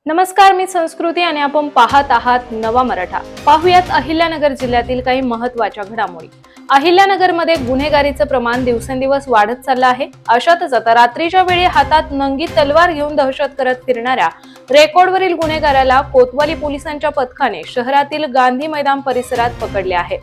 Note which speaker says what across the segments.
Speaker 1: नमस्कार, मी संस्कृती आणि आपण पाहत आहात नवा मराठा। पाहुयात अहिल्यानगर जिल्ह्यातील काही महत्त्वाच्या घडामोडी। अहिल्यानगरमध्ये गुन्हेगारीचं प्रमाण दिवसेंदिवस वाढत चाललं आहे। अशातच आता रात्रीच्या वेळी हातात नंगी तलवार घेऊन दहशत करत फिरणाऱ्या रेकॉर्डवरील गुन्हेगाराला कोतवाली पोलिसांच्या पथकाने शहरातील गांधी मैदान परिसरात पकडले आहे।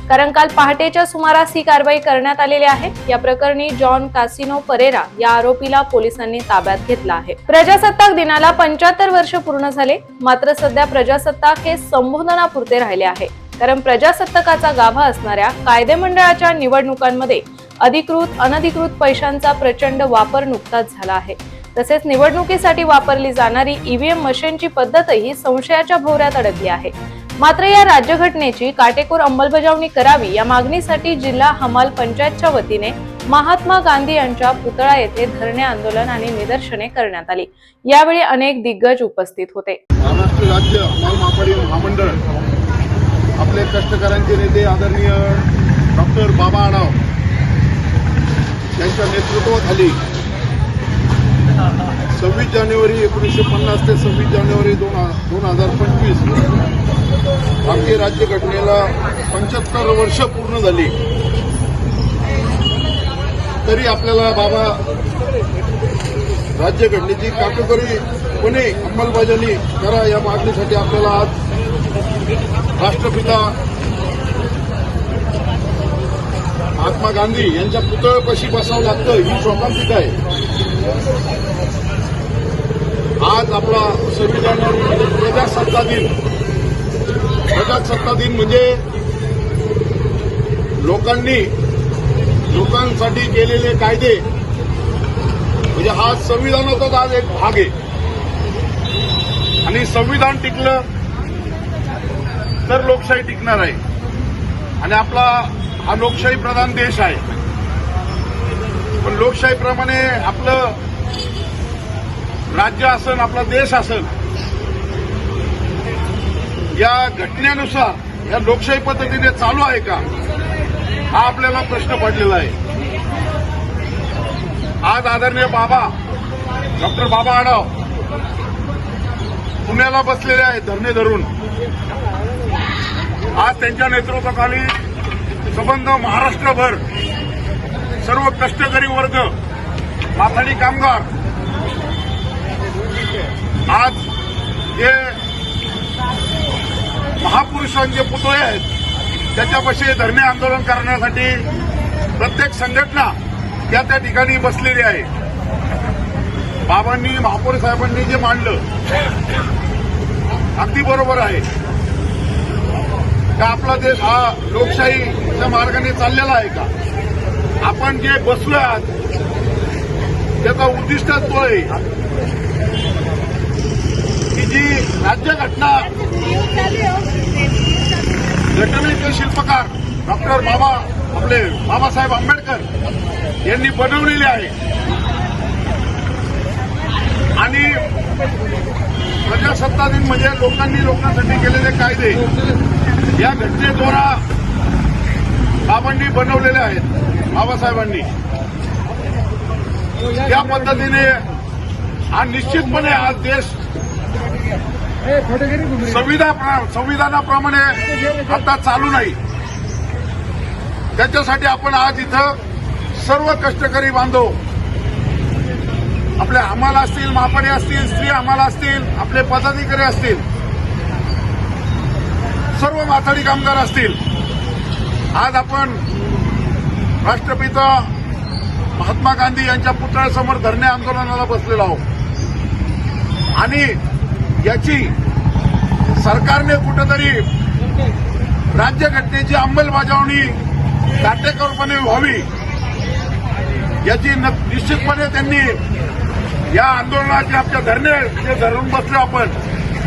Speaker 1: कारण काल पहाटेच्या सुमारास ही कारवाई करण्यात आलेली आहे। या प्रकरणी जॉन कासिनो परेरा या आरोपीला पोलिसांनी ताब्यात घेतला आहे। प्रजासत्ताक दिनाला 75 वर्ष पूर्ण झाले, मात्र सध्या प्रजासत्ताक हे संबोधनापुरते राहिले आहे। कारण प्रजासत्ताकाचा गाभा असणाऱ्या कायदे मंडळाच्या निवडणुकांमध्ये अधिकृत अनधिकृत पैशांचा प्रचंड वापर नुकताच झाला आहे। तसेच निवडणुकीसाठी वापरली जाणारी ईव्हीएम मशीनची पद्धतही संशयाच्या भोवऱ्यात अडकली आहे। मात्र या राज्यघटनेची काटेकोर अंमलबजावणी करावी या मागणीसाठी जिल्हा हमाल पंचायतच्या वतीने महात्मा गांधी यांच्या पुतळा येथे धरणे आंदोलन आणि निदर्शने करण्यात आली। यावेळी अनेक दिग्गज उपस्थित होते।
Speaker 2: महाराष्ट्र राज्य हमाल मापाडी महामंडळ आपले कष्टकऱ्यांचे नेते आदरणीय डॉक्टर बाबा आढाव यांच्या नेतृत्वाखाली 26 जानेवारी 1950 ते 26 जानेवारी 2025 भारतीय राज्यघटनेला 75 वर्ष पूर्ण झाली। तरी आपल्याला बाबा राज्यघटनेची काटेकोरपणे अंमलबजावणी करा या मागणीसाठी आपल्याला आज राष्ट्रपिता महात्मा गांधी यांच्या पुतळ्यापाशी बसावं लागतं ही शोकांतिक आहे। आज आपला 26 जानेवारी प्रजासत्ताक दिन। प्रजासत्ताक दिन म्हणजे लोकांसाठी केलेले कायदे, म्हणजे हा संविधानाचाच आज एक भाग आहे। आणि संविधान टिकलं तर लोकशाही टिकणार आहे। आणि आपला हा लोकशाही प्रधान देश आहे। पण लोकशाहीप्रमाणे आपलं राज्य असेल, आपला देश असेल, या घटनेनुसार या लोकशाही पद्धतीने चालू आहे का, हा आपल्याला प्रश्न पडलेला आहे। आज आदरणीय बाबा डॉक्टर बाबा आढाव पुण्याला बसलेले आहेत धरणे धरून। आज त्यांच्या नेतृत्वाखाली संबंध महाराष्ट्रभर सर्व कष्टकरी वर्ग, माथाडी कामगार आज जे महापुरुषांचे पुतळे आहेत त्याच्यापाशी धरणे आंदोलन करण्यासाठी प्रत्येक संघटना त्या ठिकाणी बसलेली आहे। बाबांनी महापौर साहेबांनी जे मांडलं अगदी बरोबर आहे का आपला देश हा लोकशाहीच्या मार्गाने चाललेला आहे का। आपण जे बसलो आहात त्याचा उद्दिष्टच तो आहे की जी राज्यघटना घटनेचे शिल्पकार डॉक्टर बाबासाहेब आंबेडकर यांनी बनवलेली आहे। आणि प्रजासत्ताक दिन म्हणजे लोकांसाठी केलेले कायदे या घटनेद्वारा बाबांनी बनवलेले आहेत, बाबासाहेबांनी। या पद्धतीने हा निश्चितपणे आज देश संविधानाप्रमाणे आता चालू नाही। त्याच्यासाठी आपण आज इथं सर्व कष्टकरी बांधव, आपले हमाल असतील, मापाडी असतील, स्त्री हमाल असतील, आपले पदाधिकारी असतील, सर्व माथाडी कामगार असतील, आज आपण राष्ट्रपिता महात्मा गांधी यांच्या पुतळ्यासमोर धरणे आंदोलनाला बसलेलो आहोत। आणि याची सरकारने कुठेतरी राज्यघटनेची अंमलबजावणी काटेकोरपणे व्हावी याची निश्चितपणे त्यांनी या आंदोलनाचे आपल्या धरणे जे धरून बसलो आपण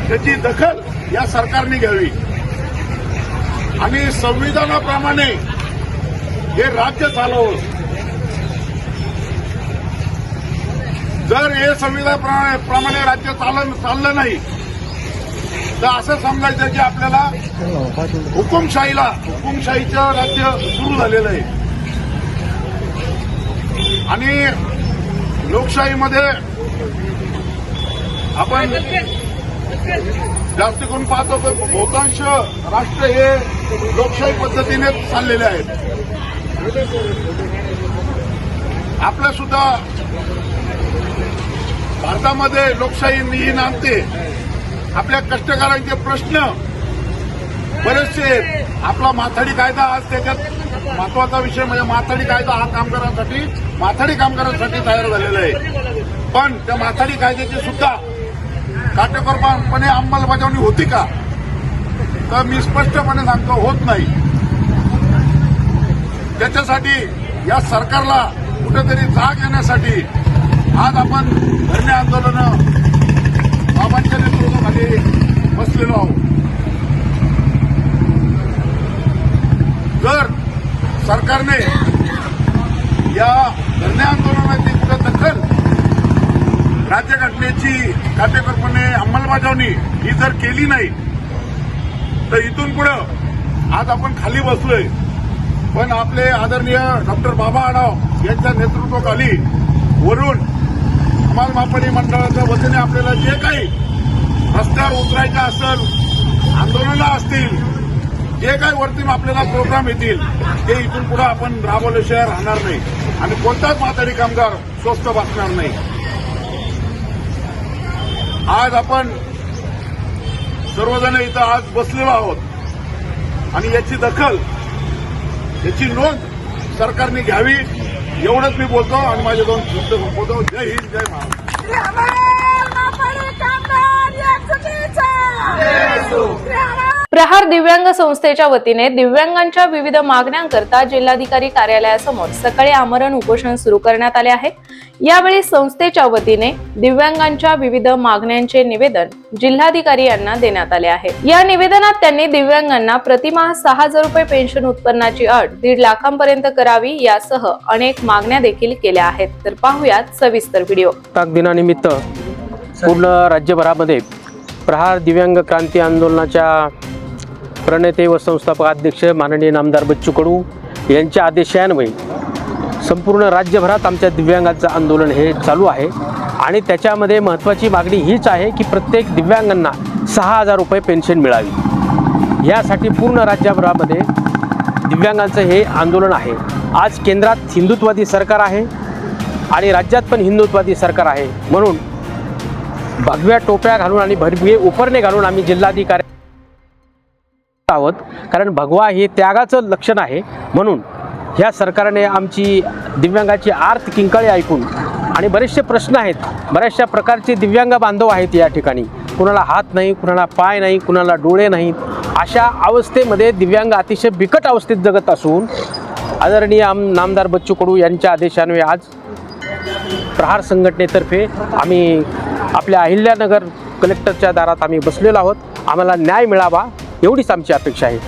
Speaker 2: त्याची दखल या सरकारने घ्यावी आणि संविधानाप्रमाणे हे राज्य चालवावं। जर हे संविधानाप्रमाणे राज्य चाललं नाही तर असं समजायचं की आपल्याला हुकुमशाहीचं राज्य सुरू झालेलं आहे। आणि लोकशाहीमध्ये आपण जास्त करून पाहतो तर बहुतांश राष्ट्र हे लोकशाही पद्धतीने चाललेले आहेत. आपल्या सुद्धा भारतामध्ये लोकशाही ही नांदते. आपल्या कष्टकऱ्यांचे प्रश्न बरेचसे आहेत. आपला माथाडी कायदा आज त्याच्यात महत्वाचा विषय म्हणजे माथाडी कायदा हा माथाडी कामगारांसाठी तयार झालेला आहे. पण त्या माथाडी कायद्याची सुद्धा काटेकोरपणे अंमलबजावणी होती का, तर मी स्पष्टपणे सांगतो होत नाही. त्याच्यासाठी या सरकारला कुठेतरी जाग येण्यासाठी आज आपण धरणे आंदोलनं बाबांच्या नेतृत्वाखाली बसलेलो आहोत. जर सरकारने या धरणे आंदोलनाची कुठे दखल, राज्यघटनेची काटेकोरपणे अंमलबजावणी ही जर केली नाही तर इथून पुढं आज आपण खाली बसलोय. पण आपले आदरणीय डॉक्टर बाबा आढाव यांच्या नेतृत्वाखाली वरून अंमल मापणी मंडळाच्या वतीने आपल्याला जे काही रस्त्यावर उतरायचं असेल, आंदोलनं असतील, जे काही वरती आपल्याला प्रोग्राम येतील ते इथून पुढे आपण राबवल्याशिवाय राहणार नाही आणि कोणताच माथाडी कामगार स्वस्त बसणार नाही. आज आपण सर्वजण इथं आज बसलेलो आहोत आणि याची दखल, याची नोंद सरकारने घ्यावी एवढंच मी बोलतो आणि माझे दोन शब्द संपवतो. जय हिंद, जय महाराष्ट्र.
Speaker 1: प्रहार दिव्यांग संस्थेच्या वतीने दिव्यांगांच्या विविध मागण्यांकरता जिल्हाधिकारी कार्यालयासमोर सकाळी आमरण उपोषण सुरू करण्यात आले आहे. यावेळी संस्थेच्या वतीने दिव्यांगांच्या विविध मागण्यांचे निवेदन जिल्हाधिकारी यांना देण्यात आले आहे. या निवेदनात त्यांनी दिव्यांगांना प्रतिमाह 6,000 रुपये पेन्शन उत्पन्नाची अट 1.5 लाखांपर्यंत करावी यासह अनेक मागण्या देखील केल्या आहेत. तर पाहूयात सविस्तर व्हिडिओ.
Speaker 3: दिनानिमित्त पूर्ण राज्यभरामध्ये प्रहार दिव्यांग क्रांती आंदोलनाच्या प्रणेते व संस्थापक अध्यक्ष माननीय नामदार बच्चू कडू यांच्या आदेशान्वये संपूर्ण राज्यभरात आमच्या दिव्यांगांचं आंदोलन हे चालू आहे आणि त्याच्यामध्ये महत्त्वाची मागणी हीच आहे की प्रत्येक दिव्यांगांना 6,000 रुपये पेन्शन मिळावी. यासाठी पूर्ण राज्यभरामध्ये दिव्यांगांचं हे आंदोलन आहे. आज केंद्रात हिंदुत्ववादी सरकार आहे आणि राज्यात पण हिंदुत्ववादी सरकार आहे, म्हणून भगव्या टोप्या घालून आणि भरभे उपरणे घालून आम्ही जिल्हाधिकारी आहोत. कारण भगवा हे त्यागाचं लक्षण आहे. म्हणून ह्या सरकारने आमची दिव्यांगाची आर्त किंकाळी ऐकून आणि बरेचसे प्रश्न आहेत, बऱ्याचशा प्रकारचे दिव्यांग बांधव आहेत या ठिकाणी. कुणाला हात नाही, कुणाला पाय नाही, कुणाला डोळे नाहीत. अशा अवस्थेमध्ये दिव्यांग अतिशय बिकट अवस्थेत जगत असून आदरणीय नामदार बच्चू कडू यांच्या आदेशान्वये आज प्रहार संघटनेतर्फे आम्ही आपल्या अहिल्यानगर कलेक्टरच्या दारात आम्ही बसलेलो आहोत. आम्हाला न्याय मिळावा एवढीच आमची अपेक्षा आहे.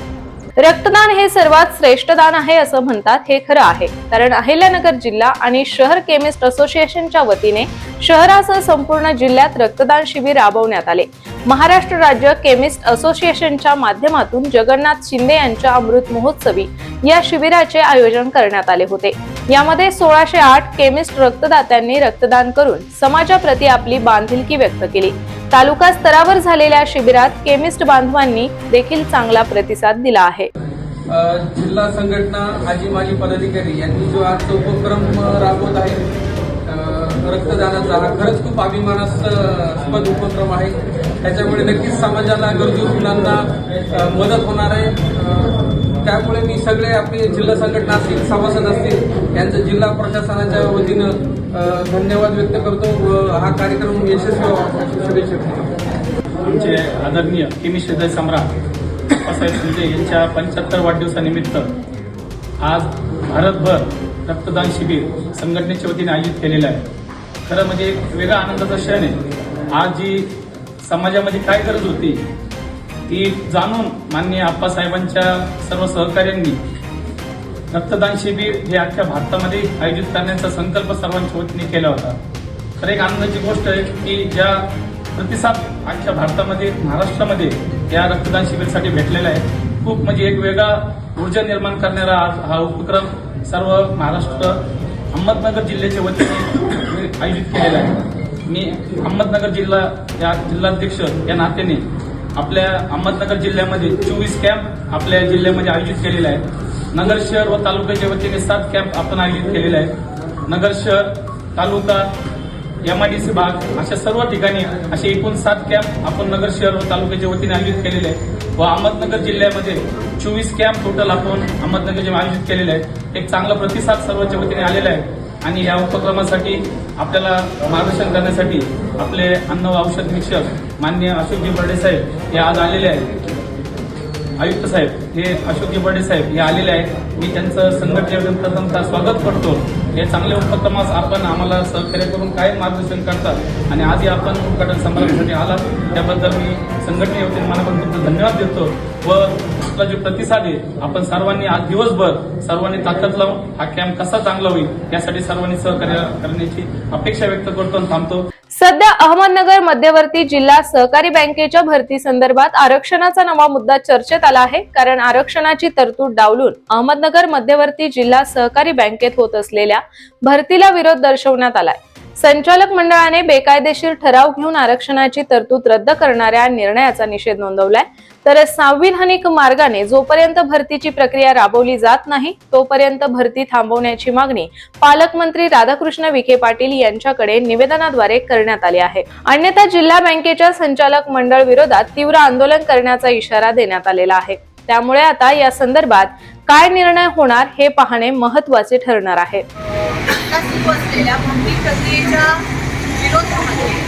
Speaker 1: रक्तदान हे सर्वात श्रेष्ठ दान आहे असं म्हणतात, हे खरं आहे. कारण अहिल्यानगर जिल्हा आणि शहर केमिस्ट असोसिएशनच्या वतीने शहरासह संपूर्ण जिल्ह्यात रक्तदान शिबिर राबवण्यात आले. महाराष्ट्र राज्य केमिस्ट असोसिएशनच्या माध्यमातून जगन्नाथ शिंदे यांच्या अमृत महोत्सवी या शिबिराचे आयोजन करण्यात आले होते. यामध्ये 1608 केमिस्ट रक्तदात्यांनी रक्तदान करून समाजाप्रती आपली बांधिलकी व्यक्त केली. तालुका स्तरावर झालेल्या शिबिरात केमिस्ट बांधवांनी देखील चांगला प्रतिसाद दिला आहे.
Speaker 4: जिल्हा संघटना आजी माजी पदाधिकारी यांनी जो आज उपक्रम राबवत आहे रक्तदानाचा, हा खरंच खूप अभिमानास्पद उपक्रम आहे. त्याच्यामुळे नक्कीच समाजाला, गरजू मुलांना मदत होणार आहे. त्यामुळे मी सगळे आपले जिल्हा संघटना असतील, सभासद असतील यांचं जिल्हा प्रशासनाच्या वतीनं धन्यवाद व्यक्त करतो व हा कार्यक्रम यशस्वी व्हावा अशी शुभेच्छा करतो.
Speaker 5: आमचे आदरणीय केमिस्ट हृदय सम्राट अप्पासाहेब शिंदे यांच्या 75 वाढदिवसानिमित्त आज भारतभर रक्तदान शिबिर संघटनेच्या वतीने आयोजित केलेलं आहे. खरं म्हणजे एक वेगळा आनंदाचा क्षण आहे. आज जी समाजामध्ये काय गरज होती ती जाणून माननीय आप्पासाहेबांच्या सर्व सहकार्यांनी रक्तदान शिबिर हे अख्ख्या भारतामध्ये आयोजित करण्याचा संकल्प सर्वांच्या वतीने केला होता. खरं एक आनंदाची गोष्ट आहे की ज्या प्रतिसाद अख्ख्या भारतामध्ये, महाराष्ट्रामध्ये या रक्तदान शिबिरसाठी भेटलेला आहे. खूप म्हणजे एक वेगळा ऊर्जा निर्माण करणारा आज हा उपक्रम सर्व महाराष्ट्र अहमदनगर जिल्ह्याच्या वतीने आयोजित केलेला आहे. मी अहमदनगर या जिल्हाध्यक्ष या नात्याने आपल्या अहमदनगर जिल्ह्यामध्ये 24 कॅम्प आपल्या जिल्ह्यामध्ये आयोजित केलेले आहेत. नगर शहर व तालुक्याच्या वतीने 7 कॅम्प आपण आयोजित केलेले आहेत. नगर शहर, तालुका, MIDC भाग अशा सर्व ठिकाणी असे एकूण 7 कॅम्प आपण नगर शहर व तालुक्याच्या वतीने आयोजित केलेले आहेत व अहमदनगर जिल्ह्यामध्ये 24 कॅम्प टोटल आपण अहमदनगरचे आयोजित केलेले आहेत. एक चांगला प्रतिसाद सर्वांच्या वतीने आलेला आहे आणि या उपक्रमासाठी आपल्याला मार्गदर्शन करण्यासाठी आपले अन्न व औषध निरीक्षक माननीय अशोकजी बर्डे साहेब हे आज आलेले आहेत. आयुक्त साहेब हे अशोकजी बर्डे साहेब हे आलेले आहेत. मी त्यांचं संघटनेवरून प्रथमतः स्वागत करतो. हे चांगल्या उपक्रमास आपण आम्हाला सहकार्य करून काय मार्गदर्शन करतात आणि आजही आपण उद्घाटन समारंभासाठी आलात त्याबद्दल मी संघटनेवरून मनापासून तुमचं धन्यवाद देतो व आपला जो प्रतिसाद आहे आपण सर्वांनी आज दिवसभर सर्वांनी ताकद लावून हा कॅम्प कसा चांगला होईल यासाठी सर्वांनी सहकार्य करण्याची अपेक्षा व्यक्त करतो आणि थांबतो.
Speaker 1: सध्या अहमदनगर मध्यवर्ती जिल्हा सहकारी बँकेच्या भरती संदर्भात आरक्षणाचा नवा मुद्दा चर्चेत आला आहे. कारण आरक्षणाची तरतूद डावलून अहमदनगर मध्यवर्ती जिल्हा सहकारी बँकेत होत असलेल्या भरतीला विरोध दर्शवण्यात आलाय. संचालक मंडळाने बेकायदेशीर ठराव घेऊन आरक्षणाची तरतूद रद्द करणाऱ्या निर्णयाचा निषेध नोंदवलाय. तर संविधानिक मार्गाने जोपर्यंत भरतीची प्रक्रिया राबवली जात नाही तोपर्यंत भरती थांबवण्याची मागणी पालकमंत्री राधाकृष्ण विखे पाटील यांच्याकडे निवेदनाद्वारे करण्यात आली आहे. अन्यथा जिल्हा बँकेच्या संचालक मंडळ विरोधात तीव्र आंदोलन करण्याचा इशारा देण्यात आलेला आहे. त्यामुळे आता या संदर्भात काय निर्णय होणार हे पाहणे महत्त्वाचे ठरणार आहे.
Speaker 6: सुरू असलेल्या भरती प्रक्रियेच्या विरोधामध्ये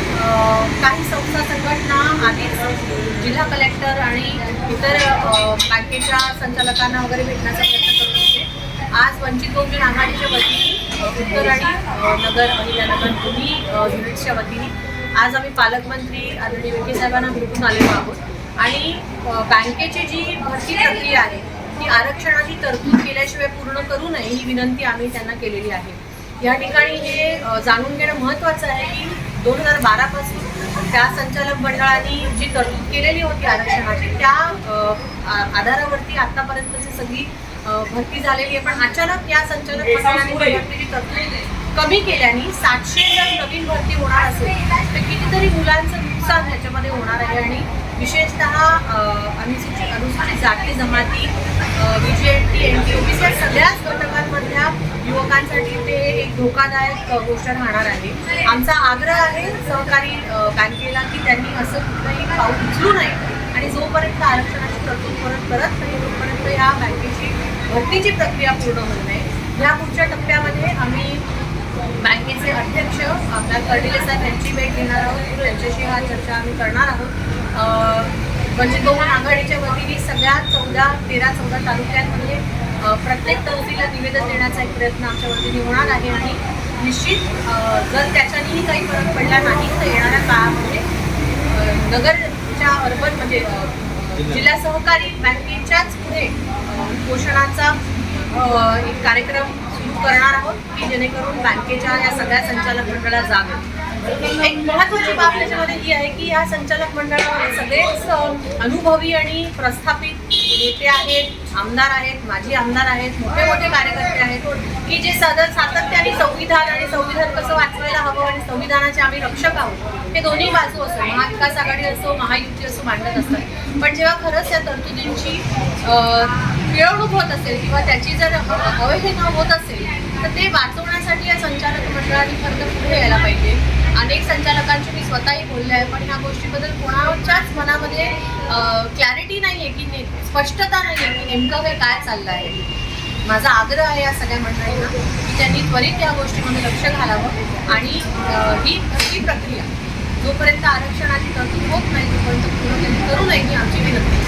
Speaker 6: काही संस्था संघटना आधीच जिल्हा कलेक्टर आणि इतर बँकेच्या संचालकांना वगैरे भेटण्याचा प्रयत्न करत होते. आज वंचित बहुजन आघाडीच्या वतीने उत्तर आणि नगर अहिल्यानगर दोन्ही युनिट्सच्या वतीने आज आम्ही पालकमंत्री आदरणीय विखे साहेबांना भेटून आलेलो आहोत आणि बँकेची जी भरती प्रक्रिया आहे ती आरक्षणाची तरतूद केल्याशिवाय पूर्ण करू नये ही विनंती आम्ही त्यांना केलेली आहे. या ठिकाणी हे जाणून घेणं महत्त्वाचं आहे की 2012 पासून त्या संचालक मंडळाने जी तरतूद केलेली होती आरक्षणाची त्या आधारावरती आतापर्यंतची सगळी भरती झालेली आहे. पण अचानक या संचालक मंडळाने भरतीची तरतूद कमी केल्याने 700 जर नवीन भरती होणार असेल तर कितीतरी मुलांचं नुकसान ह्याच्यामध्ये होणार आहे आणि विशेषतः अनुसूचित जाती जमाती VGT NT OBC या सगळ्याच घटकांमधल्या युवकांसाठी ते एक धोकादायक गोष्ट राहणार आहे. आमचा आग्रह आहे सहकारी बँकेला की त्यांनी असं कुठलंही पाऊल उचलू नये आणि जोपर्यंत आरक्षणाची तरतूद करत नाही तोपर्यंत या बँकेची भरतीची प्रक्रिया पूर्ण होऊ नये. या पुढच्या टप्प्यामध्ये आम्ही बँकेचे अध्यक्ष आपल्या कर्डिले साहेब यांची भेट घेणार आहोत. त्यांच्याशी हा चर्चा आम्ही करणार आहोत. वंचित बहुजन आघाडीच्या वतीने सगळ्या 13-14 तालुक्यांमध्ये प्रत्येक तहसीलला निवेदन देण्याचा एक प्रयत्न आमच्या वतीने होणार आहे आणि निश्चित जर त्याच्यानेही काही फरक पडला नाही तर येणाऱ्या काळामध्ये नगरच्या अर्बन म्हणजे जिल्हा सहकारी बँकेच्याच पुढे पोषणाचा एक कार्यक्रम सुरू करणार आहोत की जेणेकरून बँकेच्या या सगळ्या संचालक मंडळाला जाग. एक महत्त्वाची बाब त्याच्यामध्ये ही आहे की या संचालक मंडळामध्ये सगळेच अनुभवी आणि प्रस्थापित नेते आहेत, आमदार आहेत, माजी आमदार आहेत, मोठे मोठे कार्यकर्ते आहेत की जे सातत्याने संविधान आणि संविधान कसं वाचवायला हवं आणि संविधानाचे आम्ही रक्षक आहोत हे दोन्ही बाजू असो महाविकास आघाडी असो महायुती असो मांडत असतात. पण जेव्हा खरंच या तरतुदींची पिळवणूक होत असेल किंवा त्याची जर अवहेलना होत असेल तर ते वाचवण्यासाठी या संचालक मंडळाने खरं तर पुढे यायला पाहिजे. अनेक संचालकांशी मी स्वतःही बोलले आहे पण ह्या गोष्टीबद्दल कोणाच्याच मनामध्ये क्लॅरिटी नाही आहे की स्पष्टता नाही आहे की नेमकं हे काय चाललं आहे. माझा आग्रह आहे या सगळ्या मंडळींना की त्यांनी त्वरित या गोष्टीमध्ये लक्ष घालावं आणि ही प्रक्रिया जोपर्यंत आरक्षणाची तरतूद होत नाही तोपर्यंत पूर्ण करू नये ही आमची विनंती.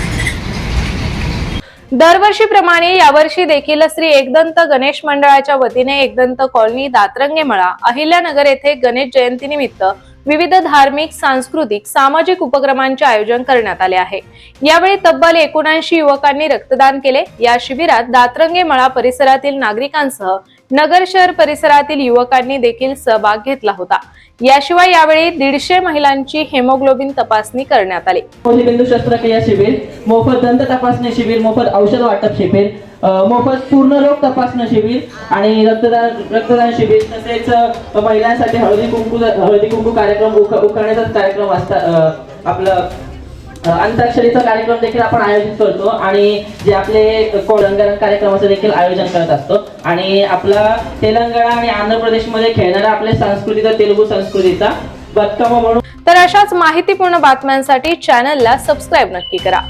Speaker 1: दरवर्षीप्रमाणे यावर्षी देखील श्री एकदंत गणेश मंडळाच्या वतीने एकदंत कॉलनी दातरंगे मळा अहिल्यानगर येथे गणेश जयंतीनिमित्त विविध धार्मिक, सांस्कृतिक, सामाजिक उपक्रमांचे आयोजन करण्यात आले आहे. यावेळी तब्बल 79 युवकांनी रक्तदान केले. या शिबिरात दातरंगे मळा परिसरातील नागरिकांसह नगर शहर परिसरातील युवकांनी देखील सहभाग घेतला होता. याशिवाय यावेळी 150 महिलांची हेमोग्लोबिन तपासणी करण्यात आली.
Speaker 7: मोतीबिंदू शस्त्रक्रिया शिबिर, मोफत दंत तपासणी शिबिर, मोफत औषध वाटप शिबिर, मोफत पूर्ण रोग तपासणी शिबिर आणि रक्तदान शिबिर, तसेच महिलांसाठी हळदी कुंकू कार्यक्रम, उखाण्याचा कार्यक्रम असतात. आपलं अंताक्षरीचा कार्यक्रम देखील आपण आयोजित करतो आणि जे आपले रंगारंग कार्यक्रमाचं देखील आयोजन करत असतो. आणि आपला तेलंगणा आणि आंध्र प्रदेशमध्ये खेळणारा आपले संस्कृतीचा, तेलुगू संस्कृतीचा बతుకమ్మ म्हणून.
Speaker 1: तर अशाच माहितीपूर्ण बातम्यांसाठी चॅनलला सबस्क्राईब नक्की करा.